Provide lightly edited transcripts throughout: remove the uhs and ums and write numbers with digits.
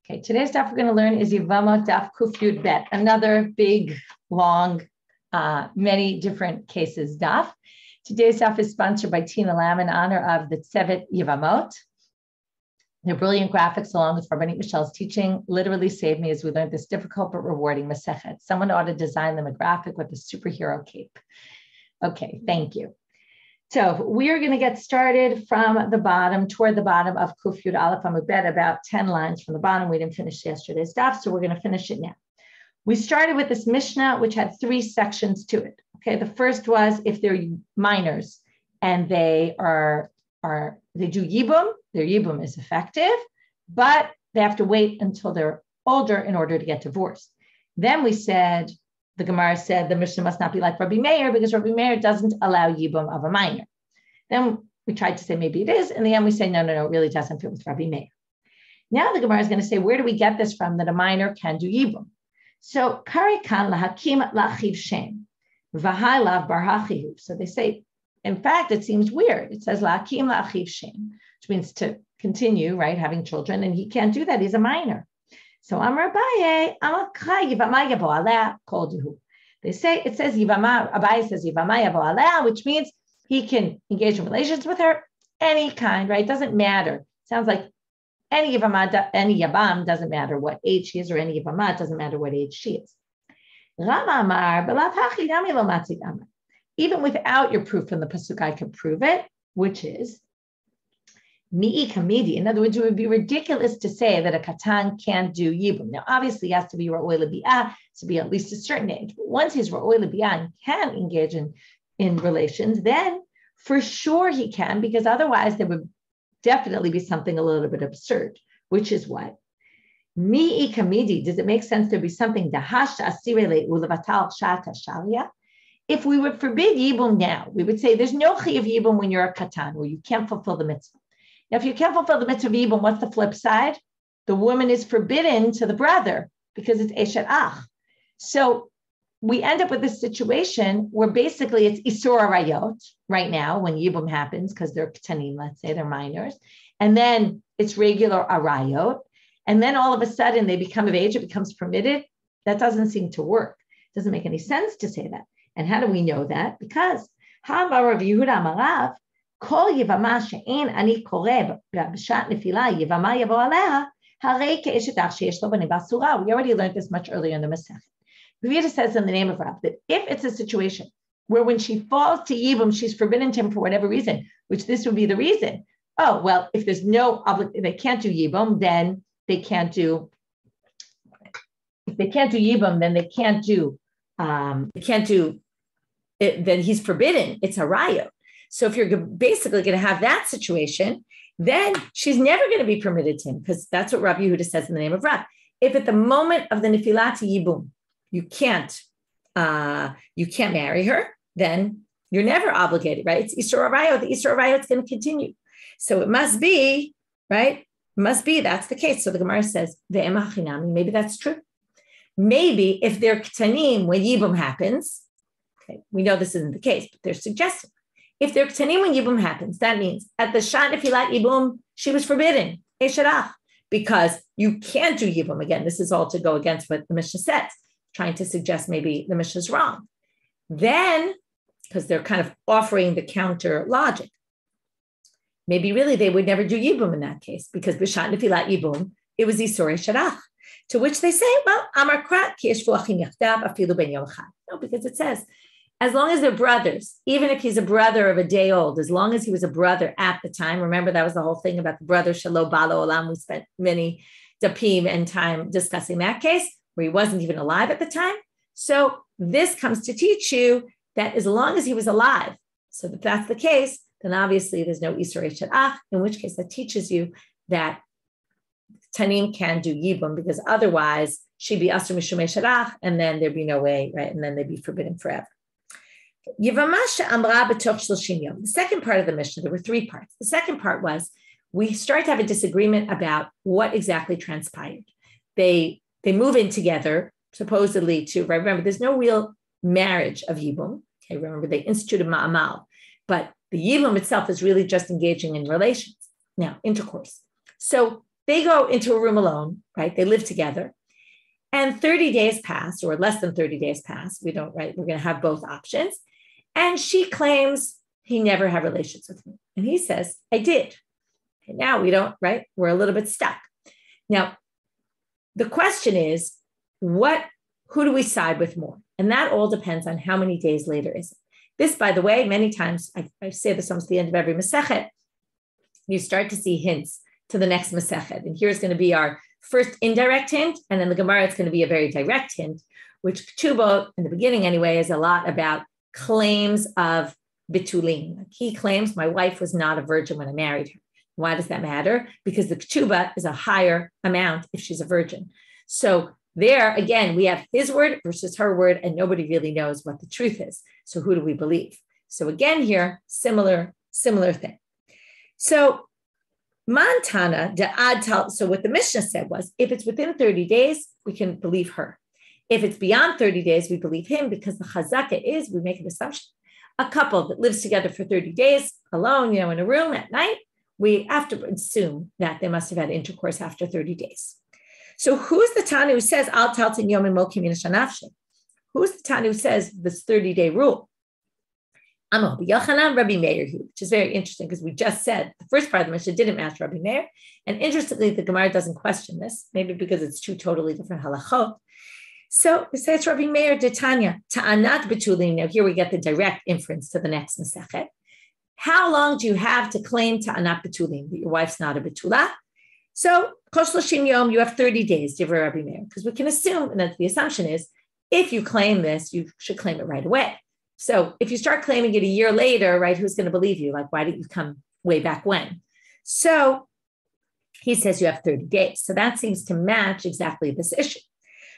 Okay, today's daf we're going to learn is Yevamot daf kuf yud bet, another big, long, many different cases daf. Today's daf is sponsored by Tina Lam in honor of the Tzevet Yevamot. Their brilliant graphics, along with Rabbanit Michelle's teaching, literally saved me as we learned this difficult but rewarding Masechet. Someone ought to design them a graphic with a superhero cape. Okay, thank you. So we are going to get started from the bottom, toward the bottom of Kuf Yud Aleph Amud Bet, about 10 lines from the bottom. We didn't finish yesterday's daf, so we're going to finish it now. We started with this Mishnah, which had 3 sections to it. Okay, the first was if they're minors and they do yibum, their yibum is effective, but they have to wait until they're older in order to get divorced. Then we said, the Gemara said the Mishnah must not be like Rabbi Meir because Rabbi Meir doesn't allow yibum of a minor. Then we tried to say maybe it is. In the end, we say, no, it really doesn't fit with Rabbi Meir. Now the Gemara is going to say, where do we get this from that a minor can do yibum? So, kari kan lahakim lachiv shem, v'hai lav bar hachihu. So they say, in fact, it seems weird. It says lahakim lachiv shem, which means to continue, right, having children, and he can't do that. He's a minor. So Amar Abaye, yevama yavo aleh kol dehu. They say, it says yevama, Abaye says yevama yavo aleh, which means he can engage in relations with her, any kind, right? Doesn't matter. Sounds like any yevama, any yabam, doesn't matter what age she is, or any yevama, doesn't matter what age she is. Rama Amar, even without your proof from the pasuk, I can prove it, which is Mi'i kamidi. In other words, it would be ridiculous to say that a katan can't do yibum. Now, obviously, he has to be ra'oi l'bi'ah, to be at least a certain age. But once he's ra'oi l'bi'ah and can engage in relations, then for sure he can, because otherwise there would definitely be something a little bit absurd, which is what? Mi'i kamidi. Does it make sense there be something dahash asirele ulevatal shata shalia? If we would forbid yibum now, we would say there's no chi of yibum when you're a katan, or you can't fulfill the mitzvah. Now, if you can't fulfill the mitzvah of yibum, what's the flip side? The woman is forbidden to the brother because it's eshet ach. So we end up with this situation where basically it's isur arayot right now when yibum happens because they're ketanim, let's say they're minors, and then it's regular arayot, and then all of a sudden they become of age, it becomes permitted. That doesn't seem to work. It doesn't make any sense to say that. And how do we know that? Because Ha'amar Rav Yehuda Amarav, Kol yevama she'en ani koreh b'shat nefila yevama yavo aleha harei ke'eshet ach sheyesh lo banim basura. We already learned this much earlier in the Masechet. Yehuda says in the name of Rav that if it's a situation where when she falls to yibum, she's forbidden to him for whatever reason, which this would be the reason. Oh, well, if there's no they can't do yibum, then they can't do. If they can't do yibum, then they can't do it, then he's forbidden. It's a raya. So if you're basically going to have that situation, then she's never going to be permitted to him, because that's what Rabbi Yehuda says in the name of Rav. If at the moment of the nefilat yibum, you can't marry her, then you're never obligated, right? It's Isur Arayot. The Isur Arayot is going to continue. So it must be, right? Must be, that's the case. So the Gemara says, maybe that's true. Maybe if they're ktanim when yibum happens, okay, we know this isn't the case, but they're suggesting. If they're ktanim when yibum happens, that means at the shat nefilat yibum, she was forbidden, esharach, because you can't do yibum. Again, this is all to go against what the Mishnah says, trying to suggest maybe the Mishnah is wrong. Then, because they're kind of offering the counter logic, maybe really they would never do yibum in that case, because b'shat nefilat yibum, it was isur esharach. To which they say, well, amar krat ki yeshvu achim yachdav afilu ben yom echad. No, because it says, as long as they're brothers, even if he's a brother of a day old, as long as he was a brother at the time, remember that was the whole thing about the brother Shalo Balo Olam. We spent many dapim and time discussing that case where he wasn't even alive at the time. So this comes to teach you that as long as he was alive, so if that's the case, then obviously there's no Isur Eshadach, in which case that teaches you that Tanim can do Yibum, because otherwise she'd be Asur Mishum Eshadach, and then there'd be no way, right? And then they'd be forbidden forever. The second part of the Mishnah, there were 3 parts. The second part was we start to have a disagreement about what exactly transpired. They move in together, supposedly to, right? Remember, there's no real marriage of yibum. Okay, remember they instituted ma'amal, but the yibum itself is really just engaging in relations. Now, intercourse. So they go into a room alone, right? They live together. And 30 days pass, or less than 30 days pass. We don't, right? We're going to have both options. And she claims he never had relations with me. And he says, I did. And now we don't, right? We're a little bit stuck. Now, the question is, who do we side with more? And that all depends on how many days later is it. This, by the way, many times, I say this almost at the end of every Masechet, you start to see hints to the next Masechet. And here's going to be our first indirect hint, and then the Gemara, it's going to be a very direct hint, which ketuba, in the beginning anyway, is a lot about claims of bitulim. Like he claims my wife was not a virgin when I married her. Why does that matter? Because the ketuba is a higher amount if she's a virgin. So there, again, we have his word versus her word, and nobody really knows what the truth is. So who do we believe? So again here, similar thing. So Montana, so what the Mishnah said was, if it's within 30 days, we can believe her. If it's beyond 30 days, we believe him, because the chazaka is, we make an assumption, a couple that lives together for 30 days alone, in a room at night, we have to assume that they must have had intercourse after 30 days. So who's the Tana who says, Al taltin Yomi mokim min shanafshe? Who's the Tana who says this 30-day rule? Rabbi Meir, which is very interesting because we just said the first part of the Mishnah didn't match Rabbi Meir. And interestingly, the Gemara doesn't question this, maybe because it's two totally different halachot. So it says Rabbi Meir Tanya, ta'anat betulim. Now here we get the direct inference to the next Masechet. How long do you have to claim ta'anat betulim, that your wife's not a betula? So kol shloshim yom, you have 30 days, Divrei Rabbi Meir, because we can assume, and that the assumption is, if you claim this, you should claim it right away. So if you start claiming it a year later, right, who's going to believe you? Like, why didn't you come way back when? So he says you have 30 days. So that seems to match exactly this issue.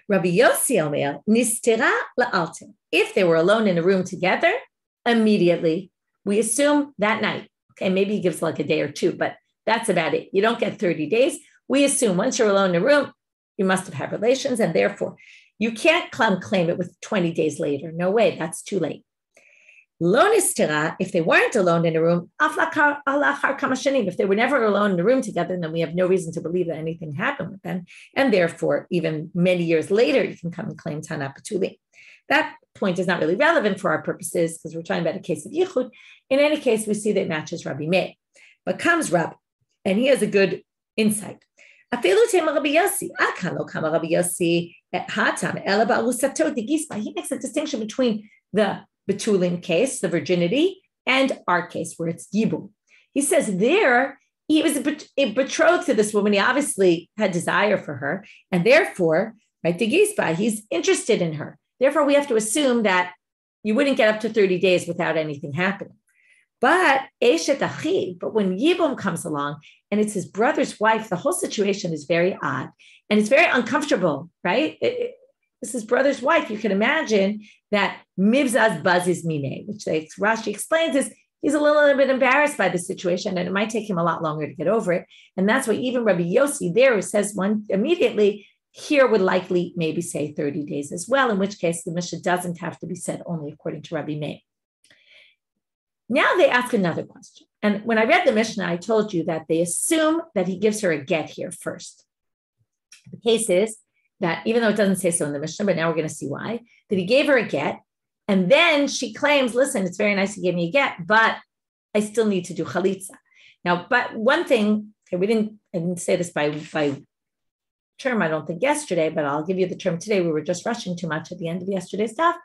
Rabbi Yossi Omer, nistera la'altin. If they were alone in a room together, immediately, we assume that night. Okay, maybe he gives like a day or two, but that's about it. You don't get 30 days. We assume once you're alone in a room, you must have had relations, and therefore you can't claim it with 20 days later. No way, that's too late. Lo nistera, if they weren't alone in a room, if they were never alone in a room together, then we have no reason to believe that anything happened with them. And therefore, even many years later, you can come and claim Tana Patuli. That point is not really relevant for our purposes because we're talking about a case of Yichud. In any case, we see that it matches Rabbi Meir. But comes Rab, and he has a good insight. He makes a distinction between the betulim case, the virginity, and our case, where it's yibum. He says there, he was betrothed to this woman. He obviously had desire for her, and therefore, right, the gispa, he's interested in her. Therefore, we have to assume that you wouldn't get up to 30 days without anything happening. But when yibum comes along, and it's his brother's wife, the whole situation is very odd, and it's very uncomfortable, right? This is his brother's wife. You can imagine that mivzaz bazis mine, which Rashi explains is he's a little bit embarrassed by the situation, and it might take him a lot longer to get over it. And that's why even Rabbi Yossi there says one immediately here would likely maybe say 30 days as well, in which case the Mishnah doesn't have to be said only according to Rabbi Meir. Now they ask another question. And when I read the Mishnah, I told you that they assume that he gives her a get here first. The case is that, even though it doesn't say so in the Mishnah, but now we're going to see why, that he gave her a get, and then she claims, listen, it's very nice he gave me a get, but I still need to do chalitza. Now, but one thing, okay, I didn't say this by term, I don't think yesterday, but I'll give you the term today. We were just rushing too much at the end of yesterday's stuff.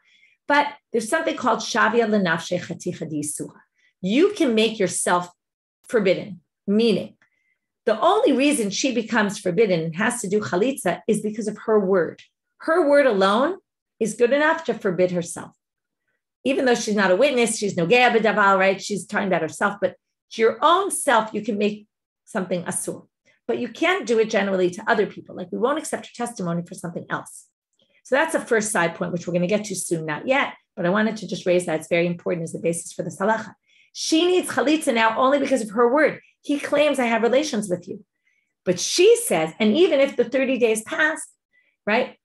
But there's something called shavia lenafshe chaticha d'isura. You can make yourself forbidden, meaning the only reason she becomes forbidden and has to do chalitza is because of her word. Her word alone is good enough to forbid herself. Even though she's not a witness, she's no gea b'daval, right? She's talking about herself, but to your own self, you can make something asur. But you can't do it generally to other people. Like we won't accept your testimony for something else. So that's the first side point, which we're going to get to soon, not yet, but I wanted to just raise that. It's very important as the basis for the halacha. She needs chalitza now only because of her word. He claims I have relations with you. But she says, and even if the 30 days passed, right,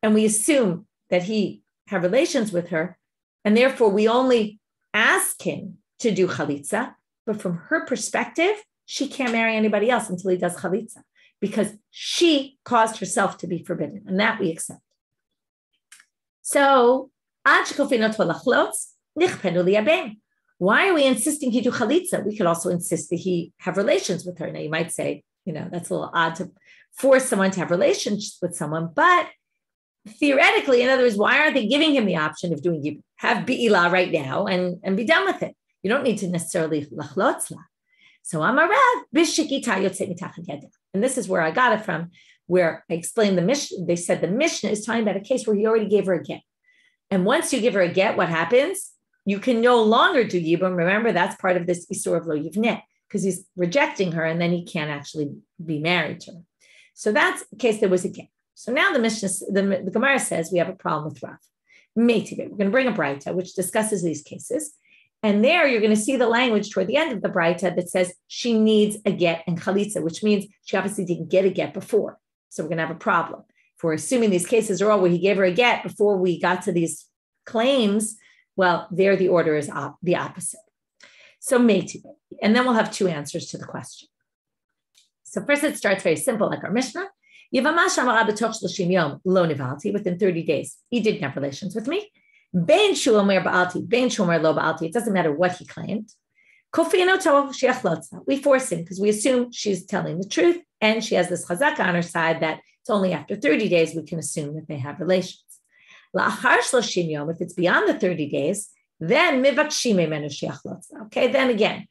and we assume that he had relations with her, and therefore we only ask him to do chalitza, but from her perspective, she can't marry anybody else until he does chalitza. because she caused herself to be forbidden, and that we accept. So, why are we insisting he do chalitza? We could also insist that he have relations with her. Now, you might say, that's a little odd to force someone to have relations with someone, but theoretically, in other words, why aren't they giving him the option of doing yibum? Have bi'ilah right now and be done with it. You don't need to necessarily lachlotzla. So Amarav bishikita yotzei mitachad yada. And this is where I got it from, where I explained the Mishnah. They said the Mishnah is talking about a case where he already gave her a get. And once you give her a get, what happens? You can no longer do yibum. Remember, that's part of this isur of lo yivneh, because he's rejecting her and then he can't actually be married to her. So that's the case there was a get. So now the Mishnah, the Gemara says we have a problem with Rav. Meitive. We're going to bring a braita which discusses these cases. And there you're going to see the language toward the end of the braita that says she needs a get and chalitza, which means she obviously didn't get a get before. So we're going to have a problem. If we're assuming these cases are all where he gave her a get before we got to these claims, well, there the order is the opposite. So meitive. And then we'll have two answers to the question. So first it starts very simple, like our Mishnah. Within 30 days, he didn't have relations with me. It doesn't matter what he claimed. We force him because we assume she's telling the truth and she has this chazaka on her side that it's only after 30 days we can assume that they have relations. If it's beyond the 30 days, then okay, then again,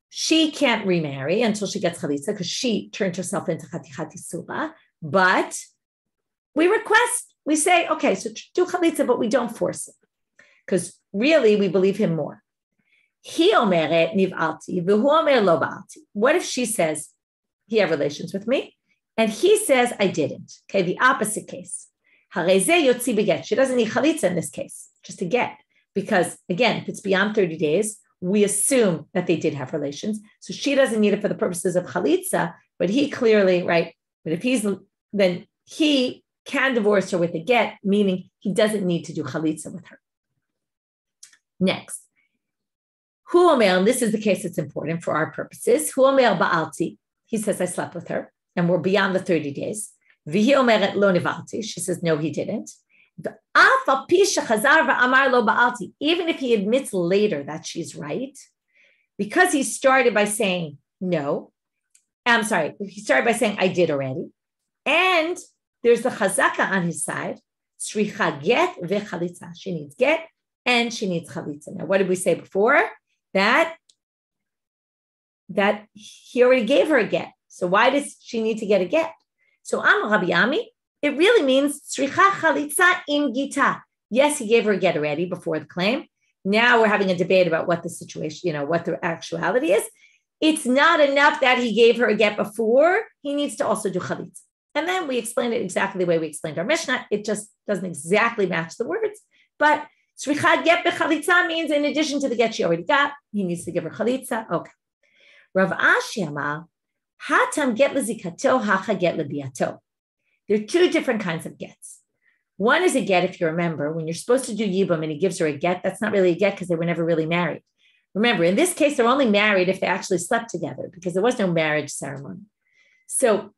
she can't remarry until she gets chalitza because she turned herself into chati surah. But we request, we say, okay, so do chalitza, but we don't force it because really we believe him more. What if she says he had relations with me and he says I didn't? Okay, the opposite case. She doesn't need chalitza in this case, just a get. Because again, if it's beyond 30 days, we assume that they did have relations. So she doesn't need it for the purposes of chalitza, but he clearly, right? But if then he can divorce her with a get, meaning he doesn't need to do chalitza with her. Next. And this is the case that's important for our purposes. He says, I slept with her, and we're beyond the 30 days. She says, no, he didn't. Even if he admits later that she's right, because he started by saying, no, he started by saying, I did already. And there's the chazaka on his side. Shricha get vechalitza. She needs get and she needs chalitza. Now, what did we say before? That he already gave her a get. So why does she need to get a get? So Rabbi Yami, it really means shricha chalitza in gita. Yes, he gave her a get already before the claim. Now we're having a debate about what the situation, what the actuality is. It's not enough that he gave her a get before. He needs to also do chalitza. And then we explained it exactly the way we explained our Mishnah. It just doesn't exactly match the words. But shricha get bechalitza means in addition to the get she already got, he needs to give her chalitza. Okay. Rav Ashi Amar, hatam get lezikato, hacha get lebiato. There are two different kinds of gets. One is a get, if you remember, when you're supposed to do yibum and he gives her a get, that's not really a get because they were never really married. Remember, in this case, they're only married if they actually slept together because there was no marriage ceremony. So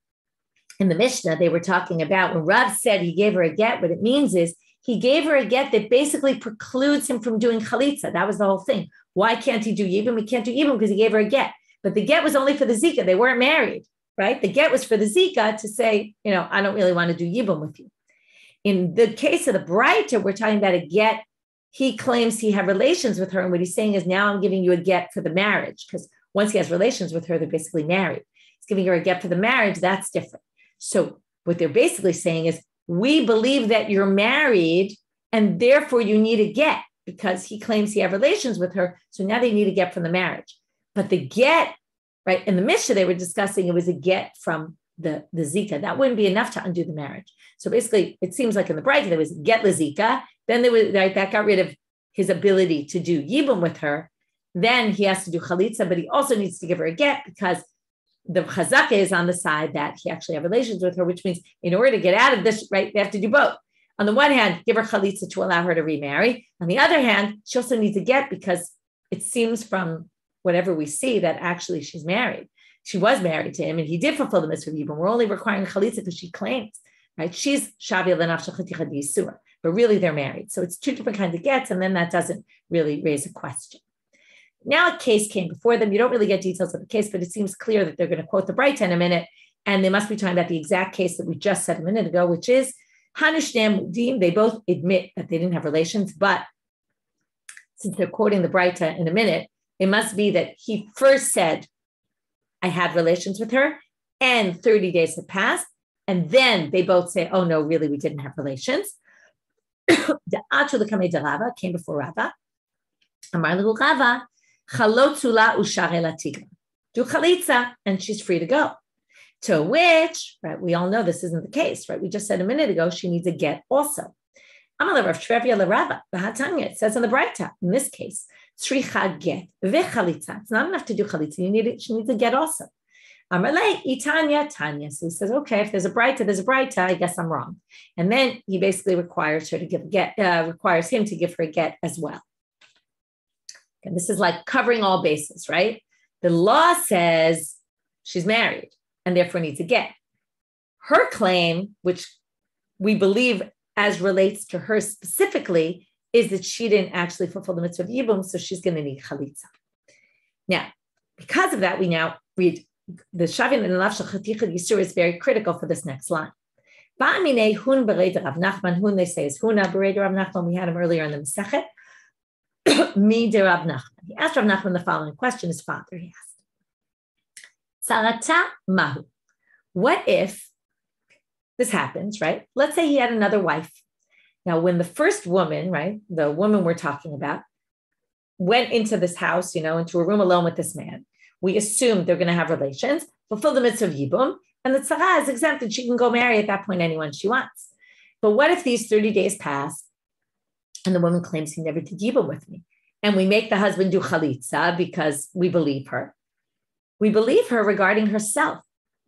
in the Mishnah, they were talking about when Rav said he gave her a get, what it means is he gave her a get that basically precludes him from doing chalitza. That was the whole thing. Why can't he do yibum? He can't do yibum because he gave her a get. But the get was only for the zika. They weren't married, right? The get was for the zika to say, I don't really want to do yibum with you. In the case of the braita, we're talking about a get. He claims he had relations with her. And what he's saying is now I'm giving you a get for the marriage because once he has relations with her, they're basically married. He's giving her a get for the marriage. That's different. So what they're basically saying is we believe that you're married and therefore you need a get because he claims he had relations with her. So now they need a get from the marriage. But the get, right, in the Mishnah, they were discussing it was a get from the zika. That wouldn't be enough to undo the marriage. So basically, it seems like in the braita, there was get the zika. Then there was, right, that got rid of his ability to do yibum with her. Then he has to do chalitza, but he also needs to give her a get because the chazaka is on the side that he actually had relations with her, which means in order to get out of this, right, they have to do both. On the one hand, give her chalitza to allow her to remarry. On the other hand, she also needs a get because it seems from whatever we see that actually she's married. she was married to him and he did fulfill the mitzvah of yibum. We're only requiring chalitza because she claims, right? She's shavia l'nafsha chaticha d'yisur, but really they're married. So it's two different kinds of gets, and then that doesn't really raise a question. Now a case came before them. You don't really get details of the case, but it seems clear that they're going to quote the braita in a minute, and they must be talking about the exact case that we just said a minute ago, which is Hanushnam Mudim. They both admit that they didn't have relations, but since they're quoting the braita in a minute, it must be that he first said, I had relations with her, and 30 days had passed, and then they both say, oh no, really, we didn't have relations. The Atu l'kamei de Rava came before Rava. Amar little Rava, chalotzula ushare latiga. Do chalitza, and she's free to go. To which, right, we all know this isn't the case, right? We just said a minute ago, she needs a get also. Amar Rav Shrevia l'Rava, v'hatanya, it says in the braita, in this case, tzricha get v'chalitza. It's not enough to do chalitza, you need it, she needs a get also. Amar le, itanya, tanya. So he says, okay, if there's a braita, I guess I'm wrong. And then he basically requires her to give a get, requires him to give her a get as well. And this is like covering all bases, right? The law says she's married and therefore needs a get. Her claim, which we believe as relates to her specifically, is that she didn't actually fulfill the mitzvah of yibum, so she's going to need chalitza. Now, because of that, we now read the Shavin and Lav Shachaticha Yisur is very critical for this next line. Ba'amine hun braita Rav Nachman, hun they say is huna braita Rav Nachman. We had him earlier in the Masechet. Mi de Rav Nachman. He asked Rav Nachman the following question. His father, he asked, Sarata mahu. What if this happens, right? Let's say he had another wife. Now, when the first woman, right, the woman we're talking about, went into this house, into a room alone with this man, we assume they're going to have relations, fulfill the mitzvah of yibum, and the tzara is exempted. She can go marry at that point anyone she wants. But what if these 30 days pass and the woman claims he never did yibum with me? And we make the husband do chalitza because we believe her. We believe her regarding herself.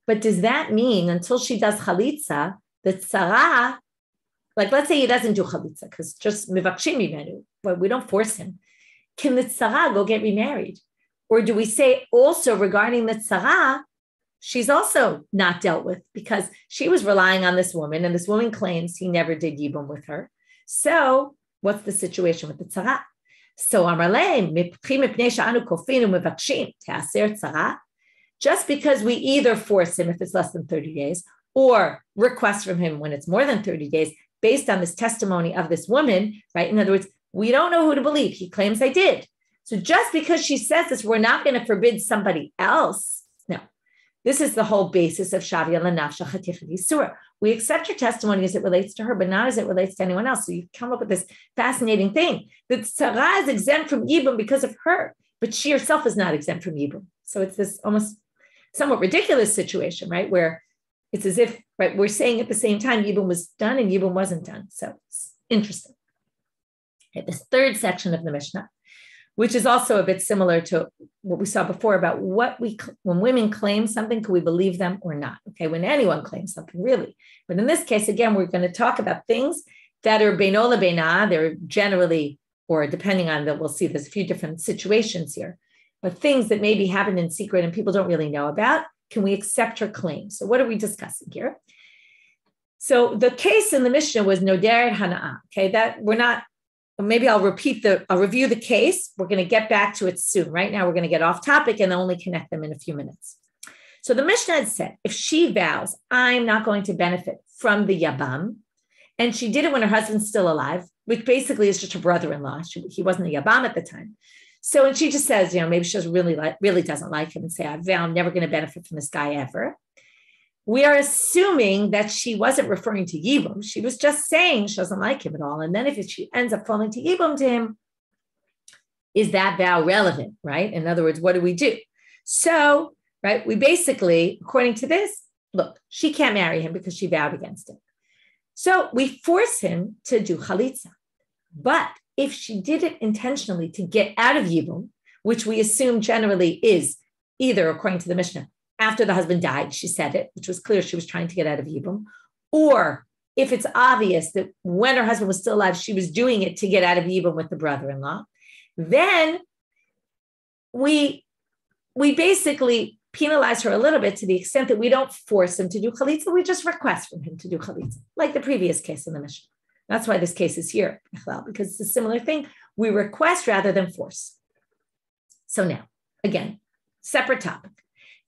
But does that mean until she does chalitza, the tzara, like let's say he doesn't do chalitza because just mivakshim mimenu, but we don't force him. Can the tzara go get remarried? Or do we say also regarding the tzara, she's also not dealt with because she was relying on this woman and this woman claims he never did yibum with her. So what's the situation with the tzara? So just because we either force him if it's less than 30 days or request from him when it's more than 30 days based on this testimony of this woman, right? In other words, we don't know who to believe. He claims I did. So just because she says this, we're not going to forbid somebody else. No, this is the whole basis of Shavia L'Nafsha Chaticha D'Yisur. We accept her testimony as it relates to her, but not as it relates to anyone else. So you come up with this fascinating thing that tzara is exempt from yibum because of her, but she herself is not exempt from yibum. So it's this almost somewhat ridiculous situation, right? Where it's as if, right, we're saying at the same time yibum was done and yibum wasn't done. So it's interesting. Okay, this third section of the Mishnah, which is also a bit similar to what we saw before about when women claim something, can we believe them or not? Okay, when anyone claims something, really. But in this case, again, we're going to talk about things that are beino lebeina. They're generally, or depending on that, we'll see there's a few different situations here, but things that maybe happen in secret and people don't really know about. Can we accept her claim? So what are we discussing here? So the case in the Mishnah was noder hana'ah. Okay, that we're not. Maybe I'll review the case. We're going to get back to it soon. Right now, we're going to get off topic and only connect them in a few minutes. So the Mishnah had said, if she vows, I'm not going to benefit from the yabam, and she did it when her husband's still alive, which basically is just her brother-in-law. He wasn't a yabam at the time. So, and she just says, maybe she doesn't really doesn't like him and say, I vow I'm never going to benefit from this guy ever. We are assuming that she wasn't referring to yibum. She was just saying she doesn't like him at all. And then if she ends up falling to yibum to him, is that vow relevant, right? In other words, what do we do? So, right, we basically, according to this, look, she can't marry him because she vowed against him. So we force him to do chalitza. But if she did it intentionally to get out of yibum, which we assume generally is either, according to the Mishnah, after the husband died, she said it, which was clear she was trying to get out of yibum. Or if it's obvious that when her husband was still alive, she was doing it to get out of yibum with the brother-in-law, then we basically penalize her a little bit to the extent that we don't force him to do chalitza, we just request from him to do chalitza, like the previous case in the Mishnah. That's why this case is here, because it's a similar thing. We request rather than force. So now, again, separate topic.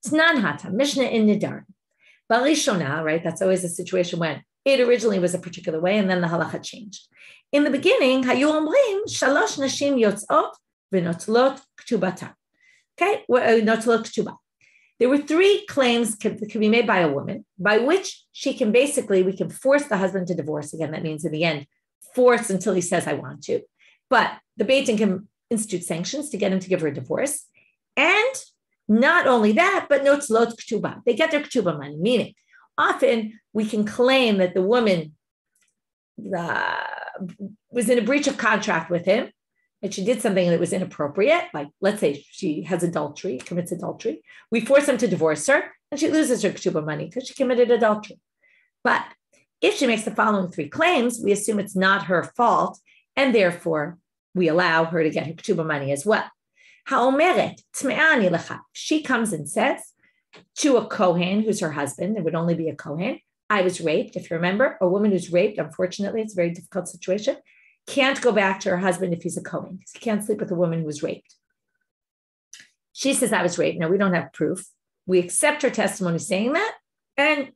Tnan hata, Mishnah in Nidar. Barishona, right? That's always a situation when it originally was a particular way and then the halacha changed. In the beginning, hayu omrim shalosh nashim yotzot v'notlot ketubata. Okay, notlot ketuba. There were three claims that could be made by a woman by which we can force the husband to divorce. Again, that means in the end, force until he says, I want to. But the Beit Din can institute sanctions to get him to give her a divorce. And not only that, but notzlot ketuba. They get their ketuba money, meaning often we can claim that the woman was in a breach of contract with him, and she did something that was inappropriate, like let's say she has adultery, commits adultery. We force him to divorce her, and she loses her ketuba money because she committed adultery. But if she makes the following three claims, we assume it's not her fault, and therefore we allow her to get her ketuba money as well. Ha'omeret tme'ani lecha. She comes and says to a kohen, who's her husband, it would only be a kohen, I was raped. If you remember, a woman who's raped, unfortunately, it's a very difficult situation, can't go back to her husband if he's a kohen, because he can't sleep with a woman who was raped. She says, I was raped. Now, we don't have proof. We accept her testimony saying that, and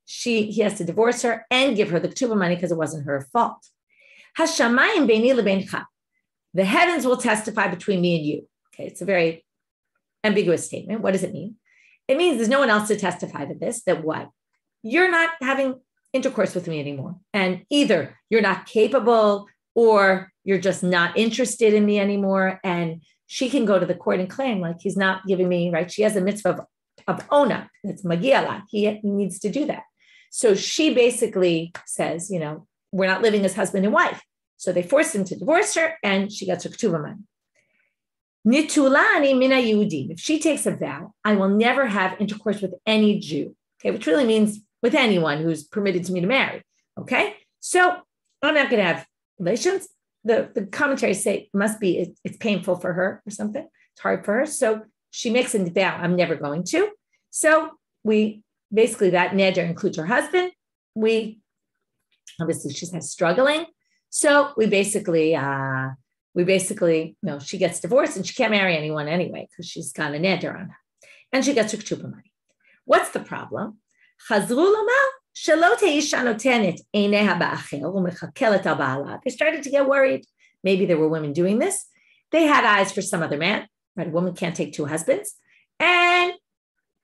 he has to divorce her and give her the ketuba money because it wasn't her fault. Hashamayim beini lebeincha. The heavens will testify between me and you. Okay, it's a very ambiguous statement. What does it mean? It means there's no one else to testify to this, that what? You're not having intercourse with me anymore. And either you're not capable or you're just not interested in me anymore. And she can go to the court and claim like he's not giving me, right? She has a mitzvah of ona. It's magiala. He needs to do that. So she basically says, we're not living as husband and wife. So they forced him to divorce her and she gets her ketuba money. Nitulani mina Yehudim. If she takes a vow, I will never have intercourse with any Jew. Okay, which really means with anyone who's permitted to me to marry. Okay, so I'm not going to have relations. The commentaries say it's painful for her or something. It's hard for her. So she makes a vow, I'm never going to. So we basically, that neder includes her husband. Obviously she's struggling. So we basically, she gets divorced and she can't marry anyone anyway because she's got a neder on her. And she gets her ketuba money. What's the problem? They started to get worried. Maybe there were women doing this. They had eyes for some other man. Right? A woman can't take two husbands. And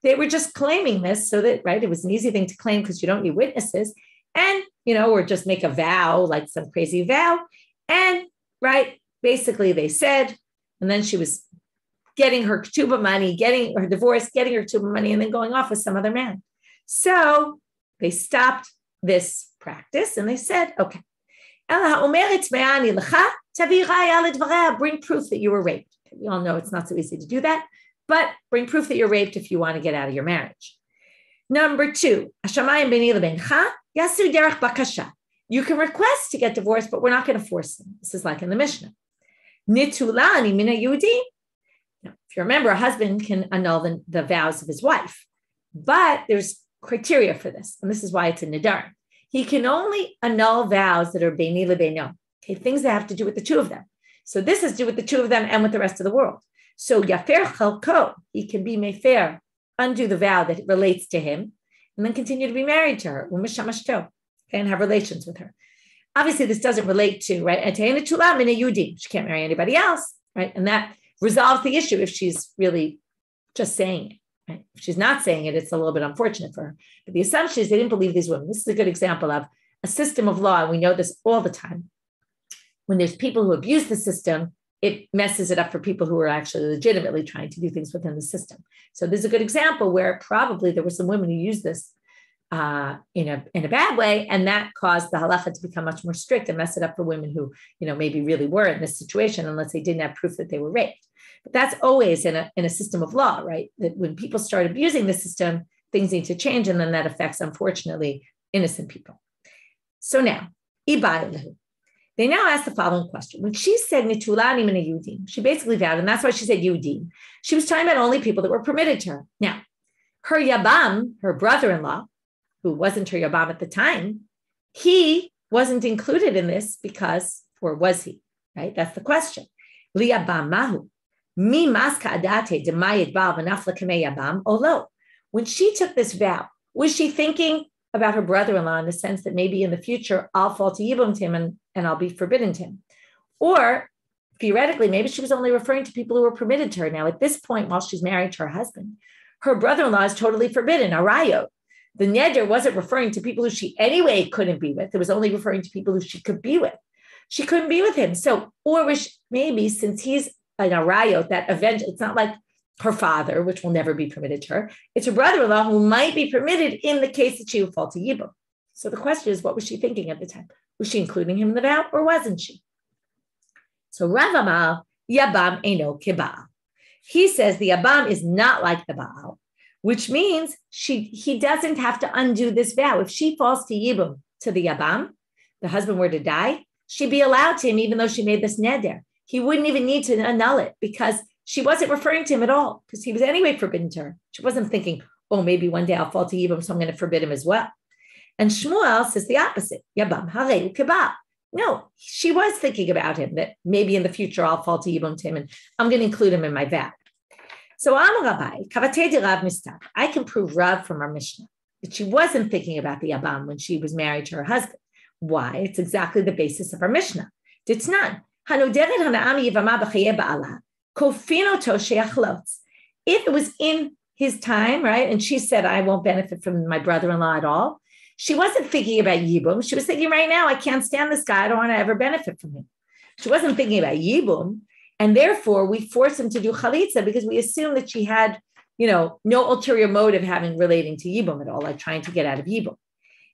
they were just claiming this so that, right, it was an easy thing to claim because you don't need witnesses. And, or just make a vow, like some crazy vow. And, right, basically they said, and then she was getting her ketuba money, getting her divorce, getting her ketuba money, and then going off with some other man. So they stopped this practice and they said, okay, bring proof that you were raped. We all know it's not so easy to do that, but bring proof that you're raped if you want to get out of your marriage. Number two, you can request to get divorced, but we're not going to force them. This is like in the Mishnah. Now, if you remember, a husband can annul the vows of his wife, but there's criteria for this, and this is why it's a nidar. He can only annul vows that are beini lebeino, okay, things that have to do with the two of them. So this has to do with the two of them and with the rest of the world. So yafer chalko, he can be mefer, undo the vow that relates to him, and then continue to be married to her, and have relations with her. Obviously, this doesn't relate to, right? She can't marry anybody else, right? And that resolves the issue if she's really just saying it. Right? If she's not saying it, it's a little bit unfortunate for her. But the assumption is they didn't believe these women. This is a good example of a system of law, and we know this all the time. When there's people who abuse the system, it messes it up for people who are actually legitimately trying to do things within the system. So there's a good example where probably there were some women who used this in a bad way, and that caused the halacha to become much more strict and mess it up for women who, maybe really were in this situation unless they didn't have proof that they were raped. But that's always in a system of law, right? That when people start abusing the system, things need to change, and then that affects, unfortunately, innocent people. So now, ibayalahu. They now ask the following question. When she said Nitulani min Yudim, she basically vowed, and that's why she said Yudim. She was talking about only people that were permitted to her. Now, her yabam, her brother-in-law, who wasn't her yabam at the time, he wasn't included in this because, or was he? Right? That's the question. Li yabam mahu. Mi maska adate demayit bal v'nafla k'mei yabam olo. When she took this vow, was she thinking about her brother-in-law in the sense that maybe in the future I'll fall to yibum to him and I'll be forbidden to him? Or theoretically, maybe she was only referring to people who were permitted to her. Now, at this point, while she's married to her husband, her brother-in-law is totally forbidden, arayot. The neder wasn't referring to people who she anyway couldn't be with. It was only referring to people who she could be with. She couldn't be with him. So, or was maybe since he's an arayot, that event, it's not like her father, which will never be permitted to her. It's her brother-in-law who might be permitted in the case that she would fall to yibum. So the question is, what was she thinking at the time? Was she including him in the vow or wasn't she? So Rav Amal, yabam eino keba'al. He says the yabam is not like the Baal, which means he doesn't have to undo this vow. If she falls to yibum, to the yabam, the husband were to die, she'd be allowed to him even though she made this neder. He wouldn't even need to annul it because she wasn't referring to him at all because he was anyway forbidden to her. She wasn't thinking, oh, maybe one day I'll fall to yibum, so I'm going to forbid him as well. And Shmuel says the opposite. Yabam hareu keba'al. No, she was thinking about him, that maybe in the future I'll fall to yibum to him and I'm going to include him in my vow. So Am Rabbi, Kavatei de Rav Mistab, I can prove Rav from our Mishnah that she wasn't thinking about the yabam when she was married to her husband. Why? It's exactly the basis of our Mishnah. Ditnan, hanuderet hana'am yevama b'chayei ba'ala, kofino to she'achlotz. If it was in his time, right, and she said, I won't benefit from my brother-in-law at all, she wasn't thinking about yibum. She was thinking, right now, I can't stand this guy. I don't want to ever benefit from him. She wasn't thinking about yibum. And therefore, we force him to do chalitza because we assume that she had, no ulterior motive relating to yibum at all, like trying to get out of yibum.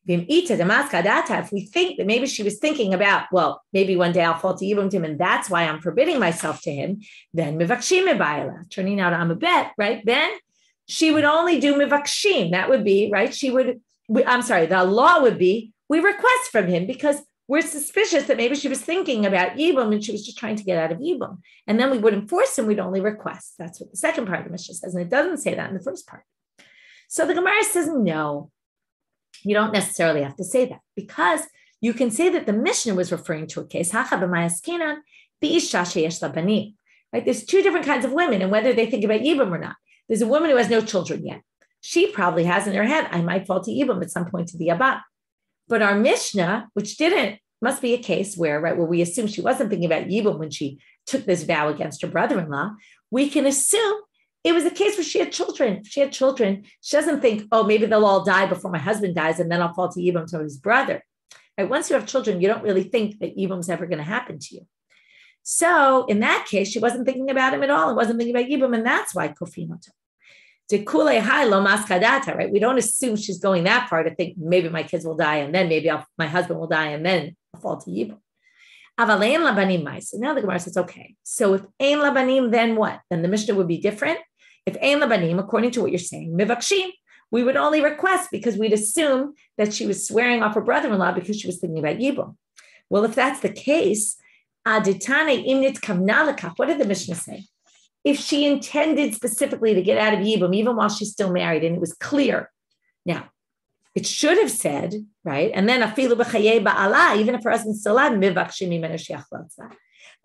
If we think that maybe she was thinking about, well, maybe one day I'll fall to yibum to him, and that's why I'm forbidding myself to him, then mivakshim mebayla, turning out I'm a bet, right? Then she would only do mivakshim. That would be, right? The law would be, we request from him because we're suspicious that maybe she was thinking about yibum and she was just trying to get out of yibum. And then we wouldn't force him, we'd only request. That's what the second part of the Mishnah says. And it doesn't say that in the first part. So the Gemara says, no, you don't necessarily have to say that because you can say that the Mishnah was referring to a case, right? There's two different kinds of women and whether they think about yibum or not. There's a woman who has no children yet. She probably has in her head, I might fall to yibum at some point to the yabam. But our Mishnah, which must be a case where we assume she wasn't thinking about yibum when she took this vow against her brother-in-law, we can assume it was a case where she had children. She doesn't think, oh, maybe they'll all die before my husband dies and then I'll fall to yibum to his brother. Right? Once you have children, you don't really think that yibum's ever going to happen to you. So in that case, she wasn't thinking about him at all and wasn't thinking about yibum, and that's why kofinoto. Right? We don't assume she's going that far to think maybe my kids will die and then maybe my husband will die and then I'll fall to yibum. So now the Gemara says, okay, so if ein labanim, then what? Then the Mishnah would be different. If ein labanim, according to what you're saying, mivakshim, we would only request because we'd assume that she was swearing off her brother-in-law because she was thinking about yibum. Well, if that's the case, aditane imnit kavnalakach, what did the Mishnah say? If she intended specifically to get out of yibum, even while she's still married, and it was clear. Now, it should have said, right? And then afilu b'chayei ba'ala, even if her husband's still alive, mivakshim mimenu she'achlotza.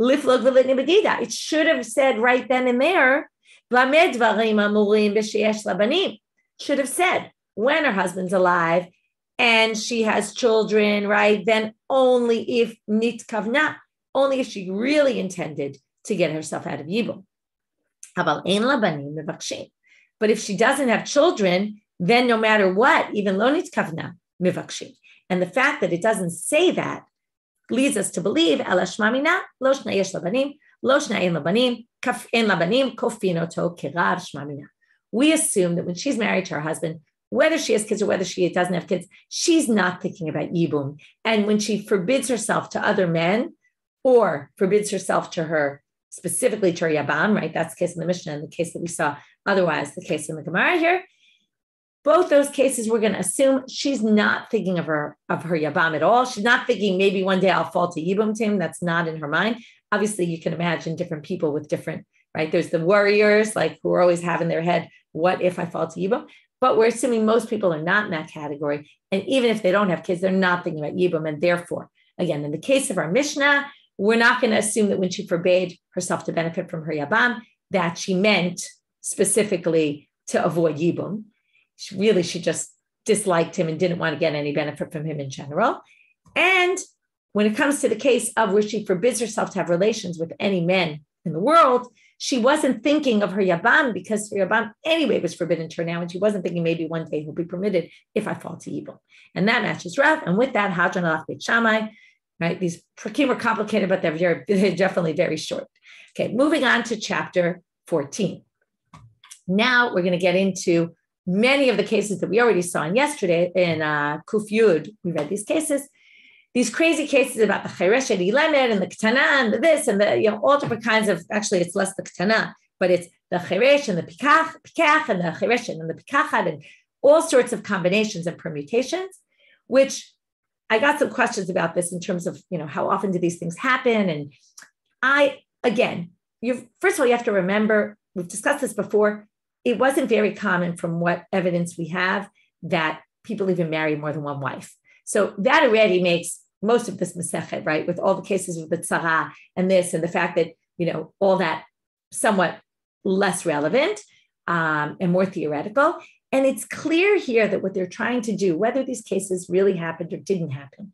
Liflog v'litni b'dida. It should have said right then and there, v'lamed dvarim amurim b'sheyesh labanim. Should have said, when her husband's alive and she has children, right? Then only if nitkavna, only if she really intended to get herself out of yibum. But if she doesn't have children, then no matter what, even lo nitkavna mivakshim. And the fact that it doesn't say that leads us to believe ela shmamina lo shna yesh labanim lo shna ein labanim kaf ein labanim kofinoto kerav shmamina. We assume that when she's married to her husband, whether she has kids or whether she doesn't have kids, she's not thinking about yibum. And when she forbids herself to other men or forbids herself to her, specifically to her yabam, right? That's the case in the Mishnah and the case that we saw otherwise, the case in the Gemara here. Both those cases, we're going to assume she's not thinking of her yabam at all. She's not thinking maybe one day I'll fall to yibum to him. That's not in her mind. Obviously, you can imagine different people with different, right? There's the warriors, like who are always having their head, what if I fall to yibum? But we're assuming most people are not in that category. And even if they don't have kids, they're not thinking about yibum. And therefore, again, in the case of our Mishnah, we're not going to assume that when she forbade herself to benefit from her yabam, that she meant specifically to avoid yibum. She just disliked him and didn't want to get any benefit from him in general. And when it comes to the case of where she forbids herself to have relations with any men in the world, she wasn't thinking of her yabam because her yabam anyway was forbidden to her now, and she wasn't thinking maybe one day he'll be permitted if I fall to yibum. And that matches Rav. And with that, Hadran alach beit Shammai, right? These prakim are complicated, but they're definitely very short. Okay, moving on to chapter 14. Now we're going to get into many of the cases that we already saw in yesterday in Kuf Yud. We read these cases, these crazy cases about the cheresh and ilemet and the ketana and the this and the, all different kinds of, actually it's less the ketana, but it's the cheresh and the pikach and the cheresh and the pikachat and all sorts of combinations and permutations, which I got some questions about this in terms of, how often do these things happen? And first of all, you have to remember, we've discussed this before, it wasn't very common from what evidence we have that people even marry more than one wife. So that already makes most of this Masechet, right? With all the cases of the tzara and this, and the fact that, all that somewhat less relevant and more theoretical. And it's clear here that what they're trying to do, whether these cases really happened or didn't happen,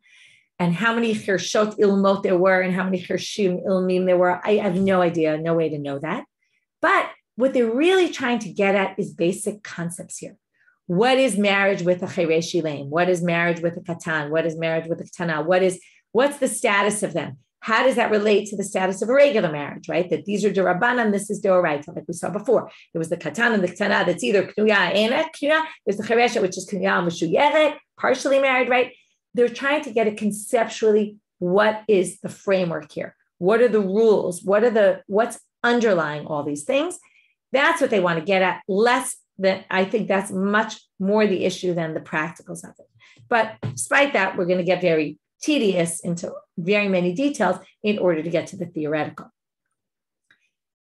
and how many chirshot ilmot there were and how many chirshim ilmim there were, I have no idea, no way to know that. But what they're really trying to get at is basic concepts here. What is marriage with a cheresh ilaim? What is marriage with a katan? What is marriage with a ketana? What's the status of them? How does that relate to the status of a regular marriage, right? That these are d'Rabbanan, this is d'Oraita, like we saw before. There was the katan and the ketana that's either knuya and knuya. There's the cheresha, which is knuya and meshuyeret, partially married, right? They're trying to get it conceptually. What is the framework here? What are the rules? What's underlying all these things? That's what they want to get at. Less than, I think that's much more the issue than the practicals of it. But despite that, we're going to get very tedious into very many details in order to get to the theoretical.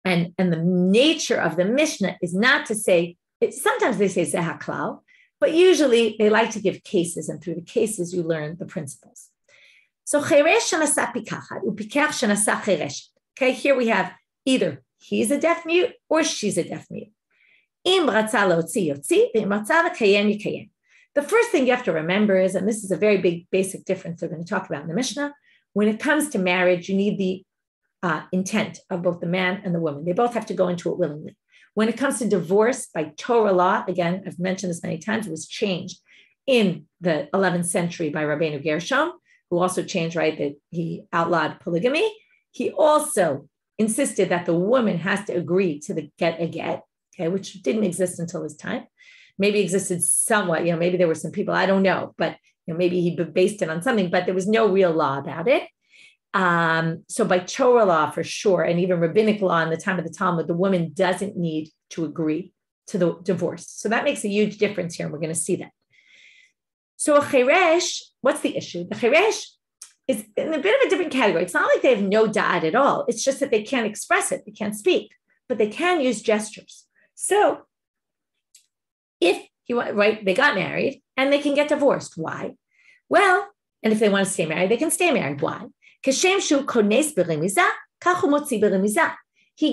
And the nature of the Mishnah is not to say, sometimes they say zehaklal, but usually they like to give cases, and through the cases you learn the principles. So cheresh shenasa pikachat upikach shenasa cheresh. Okay, here we have either he's a deaf mute or she's a deaf mute. Im ratza lotzi yotzi, v'im ratza l'kayem yikayem. The first thing you have to remember is, and this is a very big basic difference we're going to talk about in the Mishnah, when it comes to marriage, you need the intent of both the man and the woman. They both have to go into it willingly. When it comes to divorce by Torah law, again, I've mentioned this many times, it was changed in the 11th century by Rabbeinu Gershom, who also changed, right, that he outlawed polygamy. He also insisted that the woman has to agree to the get a get, okay, which didn't exist until his time. Maybe existed somewhat, maybe there were some people, I don't know, but maybe he based it on something, but there was no real law about it. So by Torah law, for sure, and even rabbinic law in the time of the Talmud, the woman doesn't need to agree to the divorce. So that makes a huge difference here, and we're going to see that. So a cheresh, what's the issue? The cheresh is in a bit of a different category. It's not like they have no da'at at all. It's just that they can't express it. They can't speak, but they can use gestures. So they got married and they can get divorced. Why? Well, and if they want to stay married, they can stay married. Why? He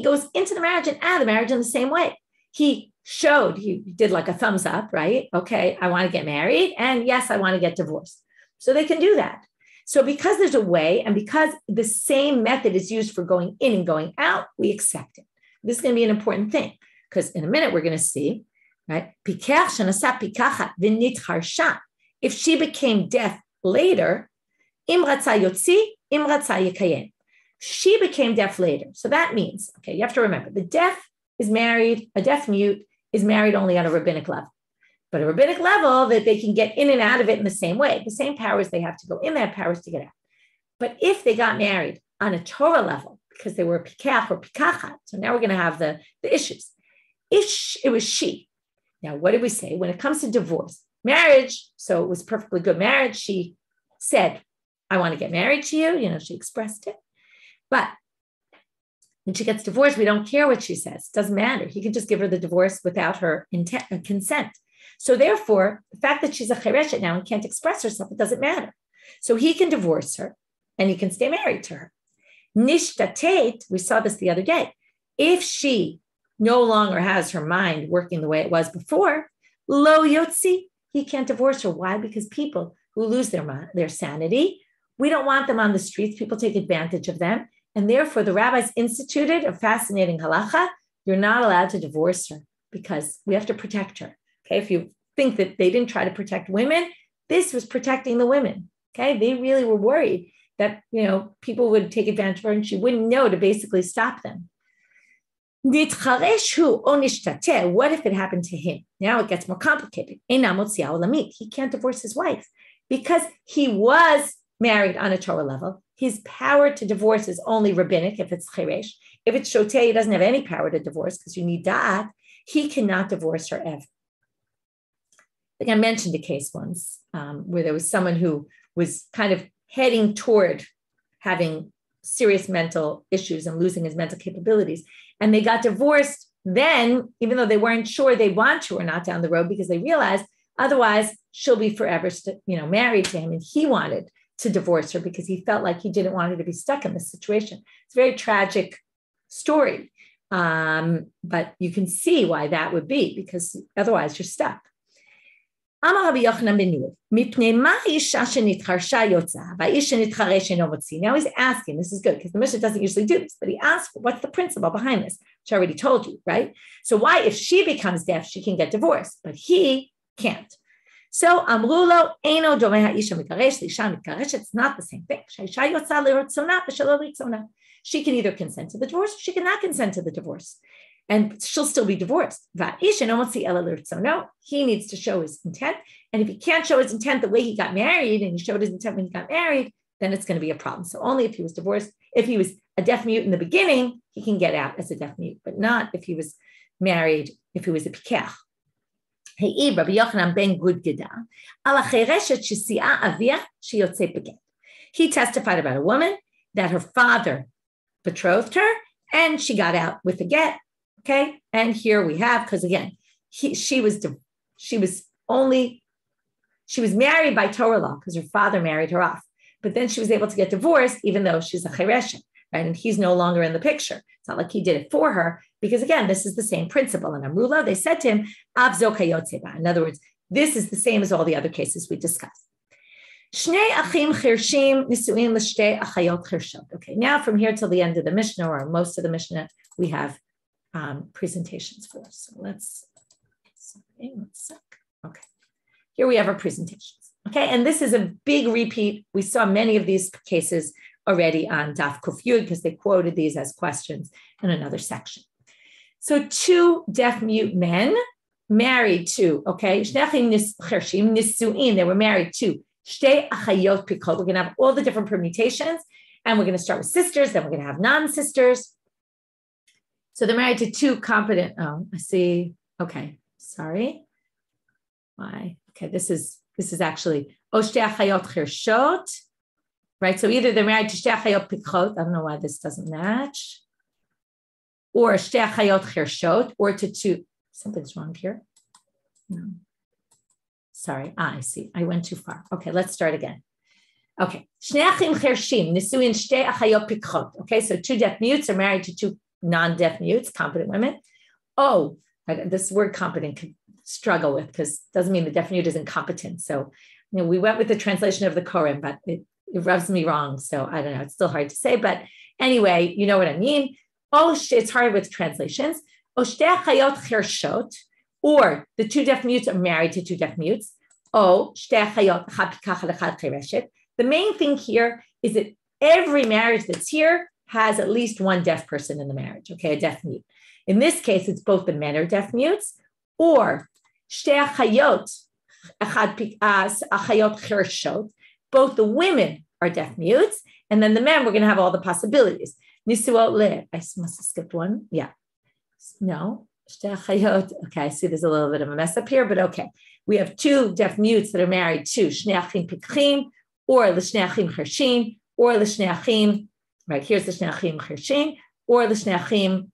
goes into the marriage and out of the marriage in the same way. He did like a thumbs up, right? Okay, I want to get married. And yes, I want to get divorced. So they can do that. So because there's a way, and because the same method is used for going in and going out, we accept it. This is going to be an important thing, because in a minute, we're going to see, right? If she became deaf later, she became deaf later. So that means, okay, you have to remember, a deaf mute is married only on a rabbinic level. But a rabbinic level that they can get in and out of it in the same way. The same powers they have to go in, they have powers to get out. But if they got married on a Torah level, because they were a pikach or pikachat, so now we're going to have the issues. If it was she, Now, what did we say? When it comes to divorce, marriage, so it was perfectly good marriage. She said, I want to get married to you. She expressed it. But when she gets divorced, we don't care what she says. It doesn't matter. He can just give her the divorce without her consent. So therefore, the fact that she's a chereshet now and can't express herself, it doesn't matter. So he can divorce her and he can stay married to her. Nishtatet, we saw this the other day. If she no longer has her mind working the way it was before, lo yotzi, he can't divorce her. Why? Because people who lose their sanity, we don't want them on the streets. People take advantage of them. And therefore, the rabbis instituted a fascinating halacha. You're not allowed to divorce her because we have to protect her. Okay, if you think that they didn't try to protect women, this was protecting the women. Okay, they really were worried that people would take advantage of her and she wouldn't know to basically stop them. What if it happened to him? Now it gets more complicated. He can't divorce his wife because he was married on a Torah level. His power to divorce is only rabbinic if it's cheresh. If it's shoteh, he doesn't have any power to divorce because you need da'at. He cannot divorce her ever. I think I mentioned a case once where there was someone who was kind of heading toward having serious mental issues and losing his mental capabilities. And they got divorced then, even though they weren't sure they want to or not down the road, because they realized otherwise she'll be forever married to him. And he wanted to divorce her because he felt like he didn't want her to be stuck in this situation. It's a very tragic story. But you can see why that would be, because otherwise you're stuck. Now he's asking, this is good because the Mishnah doesn't usually do this, but he asked, what's the principle behind this? Which I already told you, right? So why, if she becomes deaf, she can get divorced, but he can't? So Amrulo, Eino Domeh Ha'isha Mikaresh, L'isha Mikaresh, it's not the same thing. She can either consent to the divorce, or she cannot consent to the divorce. And she'll still be divorced. No, he needs to show his intent. And if he can't show his intent the way he got married, and he showed his intent when he got married, then it's going to be a problem. So only if he was divorced, if he was a deaf mute in the beginning, he can get out as a deaf mute, but not if he was married, if he was a pikach. He testified about a woman that her father betrothed her and she got out with a get. Okay, and here we have, because again, she was married by Torah law because her father married her off, but then she was able to get divorced even though she's a chereshet, right? And he's no longer in the picture. It's not like he did it for her, because again, this is the same principle. And Amrula, they said to him, Av zo kayotzeba. In other words, this is the same as all the other cases we discussed. Shnei achim chirshim nisuin l'shtei achayot chirshot. Okay, now from here till the end of the Mishnah, or most of the Mishnah, we have presentations for us. So let's okay. Here we have our presentations. Okay, and this is a big repeat. We saw many of these cases already on Daf Kuf Yud because they quoted these as questions in another section. So two deaf mute men married to, okay, they were married to shtei achayot pikot. We're going to have all the different permutations, and we're going to start with sisters, then we're going to have non-sisters. So they're married to two competent. Oh, I see. Okay, sorry. Why? Okay, this is actually shtei achayot chirshot, right? So either they're married to shtei achayot pikot. I don't know why this doesn't match, or shtei achayot chirshot, or to two. Something's wrong here. No. Sorry. I see. I went too far. Okay, let's start again. Okay. Shnei achim chirshim nisuin shtei achayot pikot. Okay, so two deaf mutes are married to two non-deaf mutes, competent women. Oh, this word competent could struggle with because it doesn't mean the deaf mute is incompetent. So, we went with the translation of the Koran, but it rubs me wrong. So I don't know. It's still hard to say, but anyway, you know what I mean. Oh, it's hard with translations. Or the two deaf mutes are married to two deaf mutes. The main thing here is that every marriage that's here has at least one deaf person in the marriage, okay, a deaf mute. In this case, it's both the men are deaf mutes, or both the women are deaf mutes, and then the men, we're going to have all the possibilities. I must have skipped one. Yeah. No. Okay, I see there's a little bit of a mess up here, but okay. We have two deaf mutes that are married to Shnei Achim Pikchim, or L'Shnei Achim Chershin, or L'Shnei Achim, right, here's the Shnei Achim Chershin, or L'Shnei Achim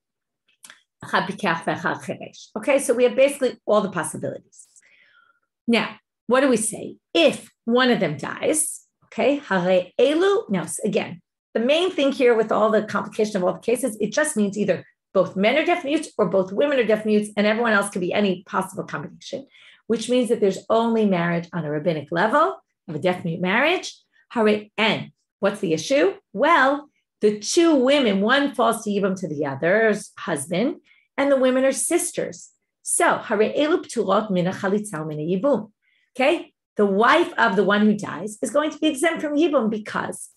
Achad Pikach V'Achad Cheresh. Okay, so we have basically all the possibilities. Now, what do we say? If one of them dies, okay, Hare Elu, now again, the main thing here with all the complication of all the cases, it just means either both men are deaf mutes or both women are deaf mutes, and everyone else could be any possible combination, which means that there's only marriage on a rabbinic level of a deaf mute marriage. And what's the issue? Well, the two women, one falls to yibum to the other's husband, and the women are sisters. So, yibum. Okay, the wife of the one who dies is going to be exempt from yibum because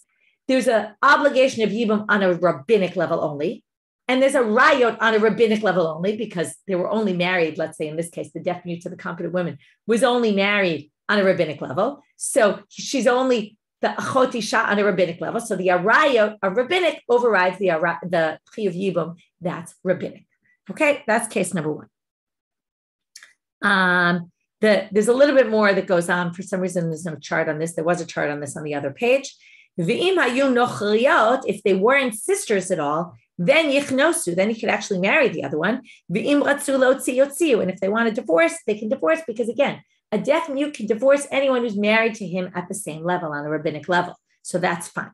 there's an obligation of yibum on a rabbinic level only, and there's a rayot on a rabbinic level only because they were only married, let's say in this case, the deaf mute to the competent woman was only married on a rabbinic level. So she's only the achot isha on a rabbinic level. So the rayot of rabbinic overrides the chi of yibum, that's rabbinic. Okay, that's case number one. There's a little bit more that goes on. For some reason, there's no chart on this. There was a chart on this on the other page. If they weren't sisters at all, then yichnosu, then he could actually marry the other one. And if they want to divorce, they can divorce because, again, a deaf mute can divorce anyone who's married to him at the same level, on a rabbinic level. So that's fine.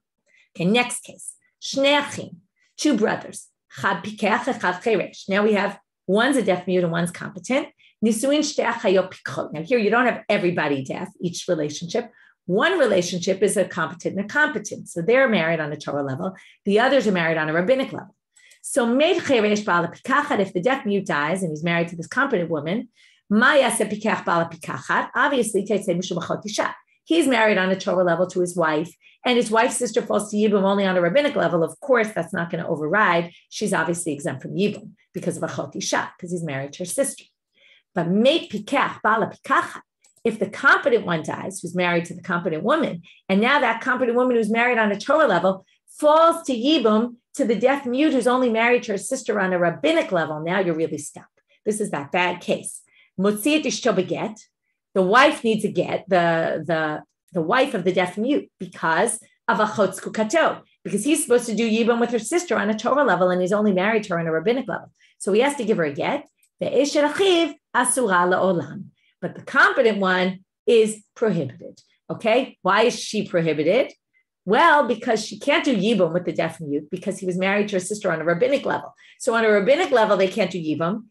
Okay, next case. Shnei achim, two brothers. Chad pikach, echad cheresh. Now we have one's a deaf mute and one's competent. Nisuin shtei achayot pikchot. Now here you don't have everybody deaf, each relationship. One relationship is a competent and a competent. So they're married on a Torah level. The others are married on a rabbinic level. So if the deaf mute dies and he's married to this competent woman, obviously he's married on a Torah level to his wife, and his wife's sister falls to yibum only on a rabbinic level. Of course, that's not going to override. She's obviously exempt from yibum because of achot isha, because he's married to her sister. But if the competent one dies, who's married to the competent woman, and now that competent woman who's married on a Torah level falls to yibum to the deaf mute who's only married to her sister on a rabbinic level, now you're really stuck. This is that bad case. Motziat ishto beget, the wife needs a get, the wife of the deaf mute, because of achot zkukato, because he's supposed to do yibum with her sister on a Torah level, and he's only married to her on a rabbinic level. So he has to give her a get. The eshet achiv asura la'olam. But the competent one is prohibited. Okay, why is she prohibited? Well, because she can't do yibum with the deaf mute because he was married to her sister on a rabbinic level. So on a rabbinic level, they can't do yibum.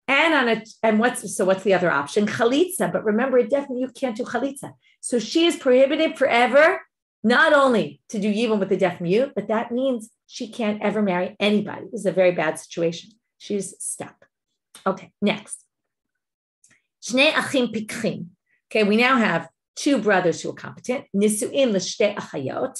And what's the other option? Chalitza. But remember, a deaf mute can't do chalitza. So she is prohibited forever, not only to do yibum with the deaf mute, but that means she can't ever marry anybody. This is a very bad situation. She's stuck. Okay, next. Shnei achim pikchim. Okay, we now have two brothers who are competent. Nisuin l'shtei achayot.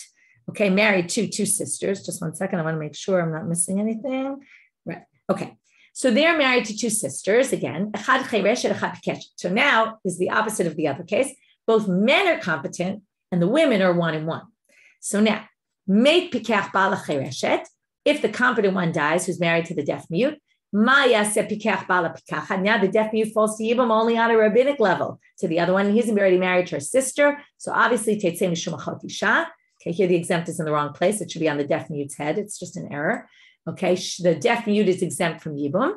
Okay, married to two sisters. Just 1 second. I want to make sure I'm not missing anything. Right. Okay. So they're married to two sisters. Again, echad cheresh and echad pikech. So now is the opposite of the other case. Both men are competent and the women are 1 and 1. So now, meit pikach bala chereshet. If the competent one dies, who's married to the deaf mute, Maya se pikach bala pikacha. Now the deaf mute falls to yibum only on a rabbinic level to the other one. He's already married to her sister. So obviously, tetzei mishum achot isha. Okay, here the exempt is in the wrong place. It should be on the deaf mute's head. It's just an error. Okay, the deaf mute is exempt from yibum.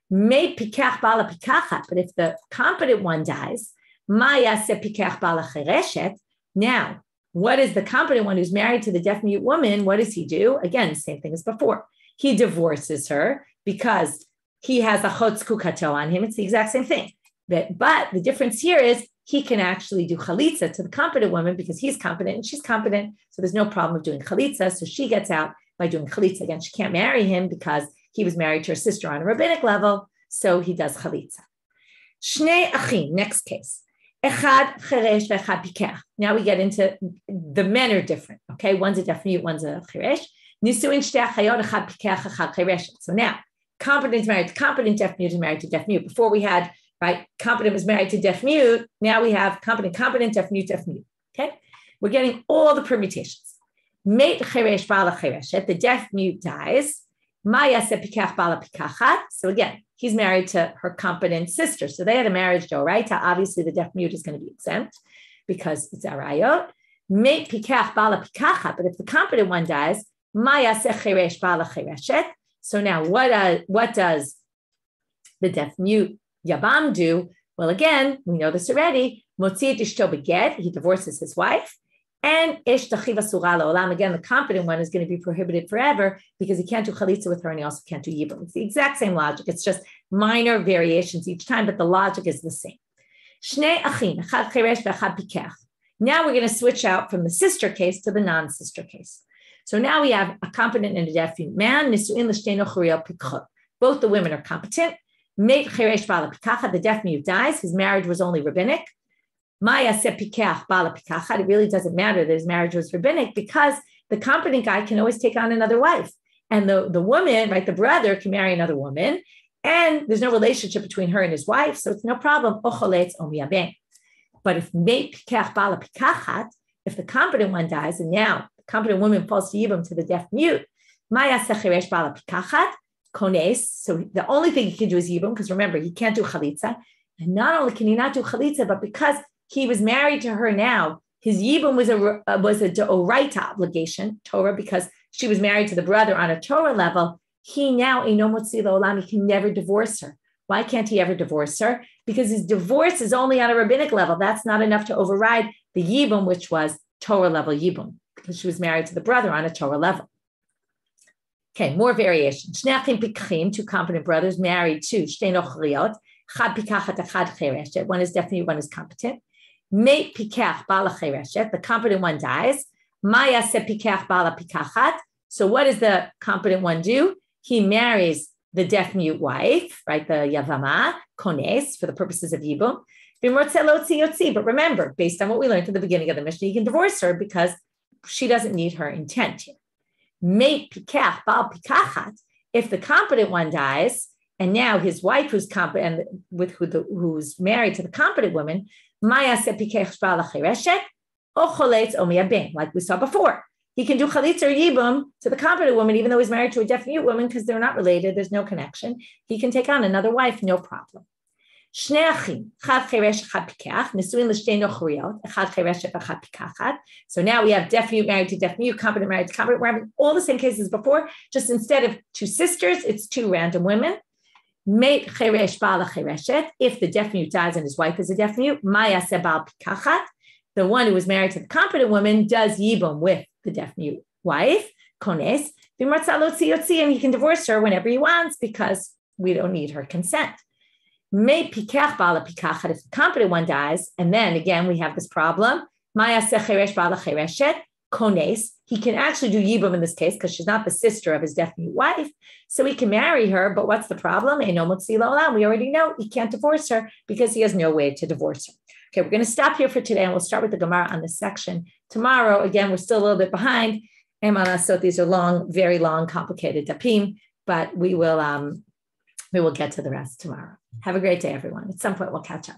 May pikach bala pikacha. But if the competent one dies, Maya se pikach bala chereshet. Now, what is the competent one who's married to the deaf mute woman? What does he do? Again, the same thing as before. He divorces her because he has a chotz kukato on him. It's the exact same thing. But the difference here is he can actually do chalitza to the competent woman because he's competent and she's competent. So there's no problem of doing chalitza. So she gets out by doing chalitza. Again, she can't marry him because he was married to her sister on a rabbinic level. So he does chalitza. Shnei achim, next case. Echad cheresh ve'echad pikach. Now we get into the men are different. Okay, one's a deaf mute, one's a cheresh. Nisuin shtei achayot echad pikach echad cheresh. So now, competent is married to competent, deaf mute is married to deaf mute. Before we had, right, competent was married to deaf mute. Now we have competent, deaf mute, okay? We're getting all the permutations. Meit cheresh bala chereshet, the deaf mute dies. So again, he's married to her competent sister. So they had a marriage d'oraita. Obviously, the deaf mute is going to be exempt because it's arayot. But if the competent one dies, so now what does the deaf mute yabam do? Well, again, we know this already. He divorces his wife. And again, the competent one is going to be prohibited forever because he can't do chalitza with her and he also can't do yibum. It's the exact same logic. It's just minor variations each time, but the logic is the same. Now we're going to switch out from the sister case to the non-sister case. So now we have a competent and a deaf man. Both the women are competent. The deaf mute dies. His marriage was only rabbinic. It really doesn't matter that his marriage was rabbinic because the competent guy can always take on another wife. And the woman, right, the brother can marry another woman. And there's no relationship between her and his wife, so it's no problem. But if the competent one dies, and now the competent woman falls to yibum to the deaf mute, so the only thing he can do is yibum, because remember, he can't do chalitza. And not only can he not do chalitza, but because he was married to her now, his yibum was a d'oraita obligation, Torah, because she was married to the brother on a Torah level. He now, he can never divorce her. Why can't he ever divorce her? Because his divorce is only on a rabbinic level. That's not enough to override the yibum, which was Torah level yibum, because she was married to the brother on a Torah level. Okay, more variation. Two competent brothers married to one is definitely, one is competent. The competent one dies. So what does the competent one do? He marries the deaf mute wife, right? The yevama, kones, for the purposes of yibum. But remember, based on what we learned at the beginning of the Mishnah, he can divorce her because she doesn't need her intent here. If the competent one dies, and now his wife, who's competent, who's married to the competent woman, like we saw before, he can do chalitza or yibum to the competent woman, even though he's married to a deaf mute woman, because they're not related. There's no connection. He can take on another wife, no problem. So now we have deaf mute married to deaf mute, competent married to competent. We're having all the same cases as before, just instead of two sisters, it's two random women. If the deaf mute dies and his wife is a deaf mute, the one who was married to the competent woman does yibum with the deaf mute wife, kones, and he can divorce her whenever he wants because we don't need her consent. If the competent one dies, and then again we have this problem, kones, he can actually do yibum in this case because she's not the sister of his deaf mute wife, so he can marry her. But what's the problem? We already know he can't divorce her because he has no way to divorce her. Okay, we're going to stop here for today, and we'll start with the Gemara on this section tomorrow. Again, we're still a little bit behind. So these are long, very long, complicated dapim, but we will get to the rest tomorrow. Have a great day, everyone. At some point, we'll catch up.